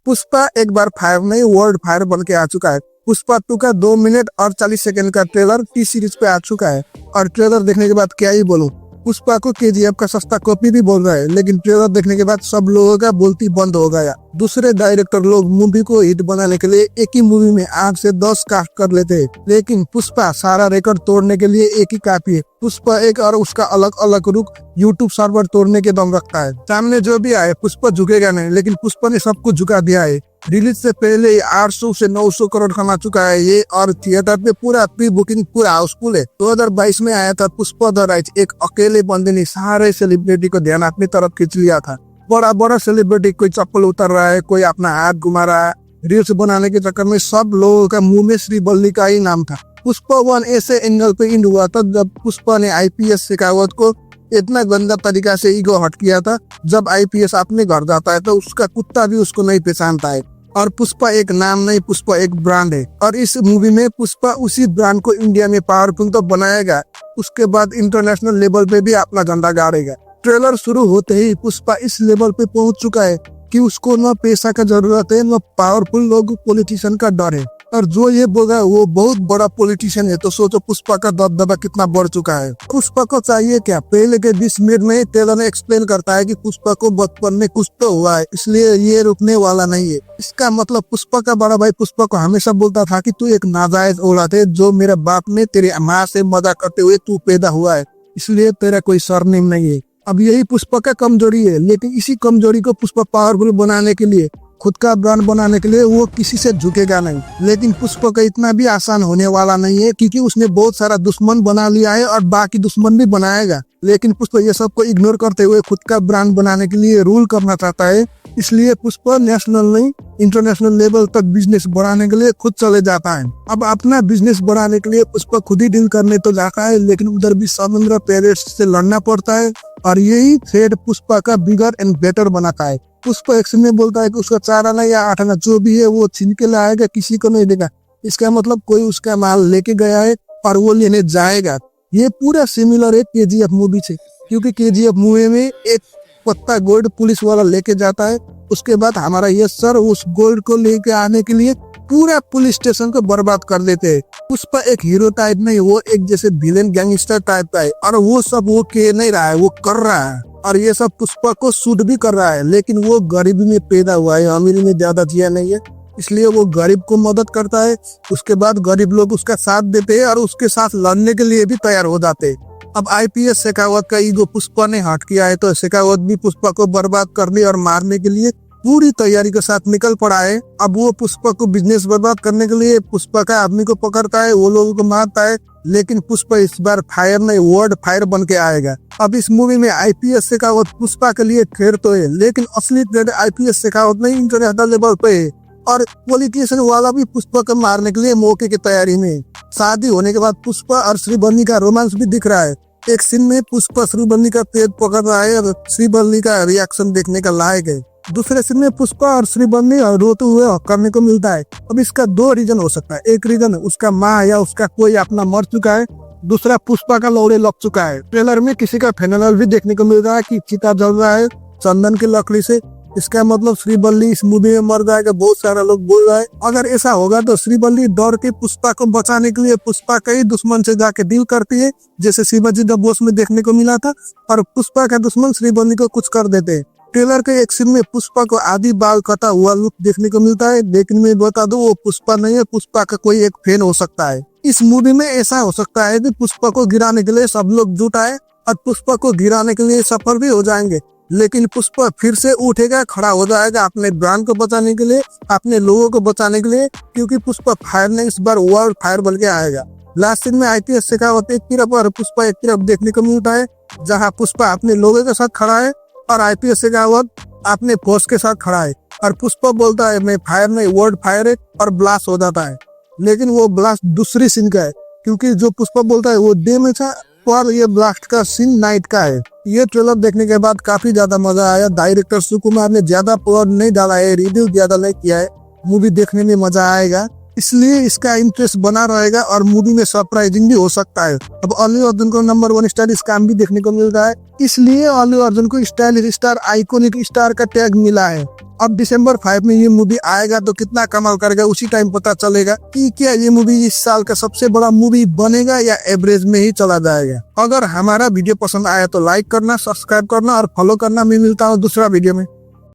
पुष्पा एक बार फायर नहीं, world fire बन के आ चुका है। पुष्पा 2 का 2 मिनट और 40 सेकंड का ट्रेलर टी सीरीज पे आ चुका है और ट्रेलर देखने के बाद क्या ही बोलूं। पुष्पा को केजीएफ का सस्ता कॉपी भी बोल रहा है, लेकिन ट्रेलर देखने के बाद सब लोगों का बोलती बंद हो गया। दूसरे डायरेक्टर लोग मूवी को हिट बनाने के लिए एक ही मूवी में 8 से 10 कास्ट कर लेते हैं, लेकिन पुष्पा सारा रिकॉर्ड तोड़ने के लिए एक ही काफी है। पुष्पा एक और उसका अलग अलग रुख यूट्यूब सर्वर तोड़ने के दम रखता है। सामने जो भी आए पुष्पा झुकेगा नहीं, लेकिन पुष्पा ने सबको झुका दिया है। रिलीज से पहले 800 से 900 करोड़ कमा चुका है ये, और थिएटर पे पूरा प्री बुकिंग पूरा हाउसफुल है। 2022 में आया था पुष्पा द राइज, एक अकेले बंदे ने सारे सेलिब्रिटी को ध्यान अपनी तरफ खींच लिया था। बड़ा बड़ा सेलिब्रिटी, कोई चप्पल उतर रहा है, कोई अपना हाथ घुमा रहा है। रील्स बनाने के चक्कर में सब लोगों का मुंह में श्रीवल्ली का ही नाम था। पुष्पा 1 ऐसे एंगल पे इंड हुआ था जब पुष्पा ने आईपीएस शेखावत को इतना गंदा तरीका से ईगो हट किया था। जब आईपीएस अपने घर जाता है तो उसका कुत्ता भी उसको नहीं पहचानता है। और पुष्पा एक नाम नहीं, पुष्पा एक ब्रांड है, और इस मूवी में पुष्पा उसी ब्रांड को इंडिया में पावरफुल तो बनाएगा, उसके बाद इंटरनेशनल लेवल पे भी अपना झंडा गाड़ेगा। ट्रेलर शुरू होते ही पुष्पा इस लेवल पे पहुंच चुका है कि उसको न पैसा का जरूरत है, न पावरफुल लोग पॉलिटिशियन का डर है। और जो ये बोल रहा है वो बहुत बड़ा पॉलिटिशियन है, तो सोचो पुष्पा का दबदबा कितना बढ़ चुका है। पुष्पा को चाहिए क्या? पहले के 20 मिनट में ट्रेलर ने एक्सप्लेन करता है कि पुष्पा को बचपन में कुछ तो हुआ है, इसलिए ये रुकने वाला नहीं है। इसका मतलब पुष्पा का बड़ा भाई पुष्पा को हमेशा बोलता था कि तू एक नाजायज औलाद है, जो मेरे बाप ने तेरी माँ से मजाक करते हुए तू पैदा हुआ है, इसलिए तेरा कोई सरनेम नहीं है। अब यही पुष्पा का कमजोरी है, लेकिन इसी कमजोरी को पुष्पा पावरफुल बनाने के लिए, खुद का ब्रांड बनाने के लिए वो किसी से झुकेगा नहीं। लेकिन पुष्पा का इतना भी आसान होने वाला नहीं है, क्योंकि उसने बहुत सारा दुश्मन बना लिया है और बाकी दुश्मन भी बनाएगा। लेकिन पुष्पा ये सब को इग्नोर करते हुए खुद का ब्रांड बनाने के लिए रूल करना चाहता है, इसलिए पुष्पा नेशनल नहीं इंटरनेशनल लेवल तक बिजनेस बढ़ाने के लिए खुद चले जाता है। अब अपना बिजनेस बढ़ाने के लिए पुष्पा खुद ही डील करने तो जाता है, लेकिन उधर भी समुद्र पेरेंट्स से लड़ना पड़ता है, और यही थ्रेड पुष्पा का बिगर एंड बेटर बनाता है। पुष्पा एक्शन में बोलता है कि उसका 4 आना या 8 आना जो भी है वो छीन के लाएगा, किसी को नहीं देगा। इसका मतलब कोई उसका माल लेके गया है और वो लेने जाएगा। ये पूरा सिमिलर है केजीएफ मूवी से, क्योंकि केजीएफ मूवी में एक पत्ता गोल्ड पुलिस वाला लेके जाता है, उसके बाद हमारा यश सर उस गोल्ड को लेके आने के लिए पूरा पुलिस स्टेशन को बर्बाद कर देते हैं। पुष्पा एक हीरो टाइप नहीं, वो एक जैसे विलेन गैंगस्टर टाइप का है, और वो सब वो कह नहीं रहा है, वो कर रहा है, और ये सब पुष्पा को सूट भी कर रहा है। लेकिन वो गरीबी में पैदा हुआ है, अमीरी में ज्यादा जिया नहीं है, इसलिए वो गरीब को मदद करता है। उसके बाद गरीब लोग उसका साथ देते हैं और उसके साथ लड़ने के लिए भी तैयार हो जाते हैं। अब आईपीएस शेखावत का ईगो पुष्पा ने हट किया है, तो शेखावत भी पुष्पा को बर्बाद करने और मारने के लिए पूरी तैयारी के साथ निकल पड़ा है। अब वो पुष्पा को बिजनेस बर्बाद करने के लिए पुष्पा का आदमी को पकड़ता है, वो लोगों को मारता है, लेकिन पुष्पा इस बार फायर नहीं वर्ल्ड फायर बन के आएगा। अब इस मूवी में आईपीएस शेखावत पुष्पा के लिए थ्रेड तो है, लेकिन असली थ्रेड आईपीएस शेखावत नहीं इंटरनेशनल लेवल पे है, और पॉलिटिशियन वाला भी पुष्पा को मारने के लिए मौके की तैयारी में। शादी होने के बाद पुष्पा और श्रीवल्ली का रोमांस भी दिख रहा है। एक सीन में पुष्पा श्रीवल्ली का पेट पकड़ रहा है और श्रीवल्ली का रिएक्शन देखने का लायक है। दूसरे सीन में पुष्पा और श्रीवल्ली रोते हुए करने को मिलता है। अब इसका 2 रीजन हो सकता है। एक रीजन उसका माँ या उसका कोई अपना मर चुका है, दूसरा पुष्पा का लौड़े लग चुका है। ट्रेलर में किसी का फेनल भी देखने को मिल रहा है कि चिता जल रहा है चंदन की लकड़ी से। इसका मतलब श्रीवल्ली इस मूवी में मर जाएगा, बहुत सारा लोग बोल रहा है। अगर ऐसा होगा तो श्रीवल्ली डर के पुष्पा को बचाने के लिए पुष्पा के ही दुश्मन से जाके डील करती है, जैसे शिवाजी द बॉस में देखने को मिला था, और पुष्पा का दुश्मन श्रीवल्ली को कुछ कर देते हैं। ट्रेलर के एक सीन में पुष्पा को आधी बाल कटा हुआ लुक देखने को मिलता है, लेकिन मैं बता दूं वो पुष्पा नहीं है, पुष्पा का कोई एक फैन हो सकता है। इस मूवी में ऐसा हो सकता है कि पुष्पा को गिराने के लिए सब लोग जुट आए और पुष्पा को गिराने के लिए सफल भी हो जाएंगे, लेकिन पुष्पा फिर से उठेगा, खड़ा हो जाएगा अपने ब्रांड को बचाने के लिए, अपने लोगों को बचाने के लिए, क्योंकि पुष्पा फायर नहीं इस बार वर्ल्ड फायर बन के आएगा। लास्ट सीन में आईपीएस शेखावत एक तरफ और पुष्पा एक तरफ देखने को मिलता है, जहाँ पुष्पा अपने लोगों के साथ खड़ा है और आईपीएस शेखावत अपने फोर्स के साथ खड़ा है, और पुष्पा बोलता है मैं फायर नहीं वर्ल्ड फायर है, और ब्लास्ट हो जाता है। लेकिन वो ब्लास्ट दूसरी सीन का है, क्योंकि जो पुष्पा बोलता है वो डे में था और ये ब्लास्ट का सीन नाइट का है। ये ट्रेलर देखने के बाद काफी ज्यादा मजा आया। डायरेक्टर सुकुमार ने ज्यादा प्लॉट नहीं डाला है, रिव्यू ज्यादा नहीं किया है, मूवी देखने में मजा आएगा। इसलिए इसका इंटरेस्ट बना रहेगा और मूवी में सरप्राइजिंग भी हो सकता है। अब अल्लू अर्जुन को नंबर 1 स्टाइलिश काम भी देखने को मिल रहा है, इसलिए अल्लू अर्जुन को स्टाइलिश स्टार, आइकॉनिक स्टार का टैग मिला है। अब दिसंबर 5 में ये मूवी आएगा तो कितना कमाल करेगा उसी टाइम पता चलेगा कि क्या ये मूवी इस साल का सबसे बड़ा मूवी बनेगा या एवरेज में ही चला जाएगा। अगर हमारा वीडियो पसंद आया तो लाइक करना, सब्सक्राइब करना और फॉलो करना। मैं मिलता हूँ दूसरा वीडियो में।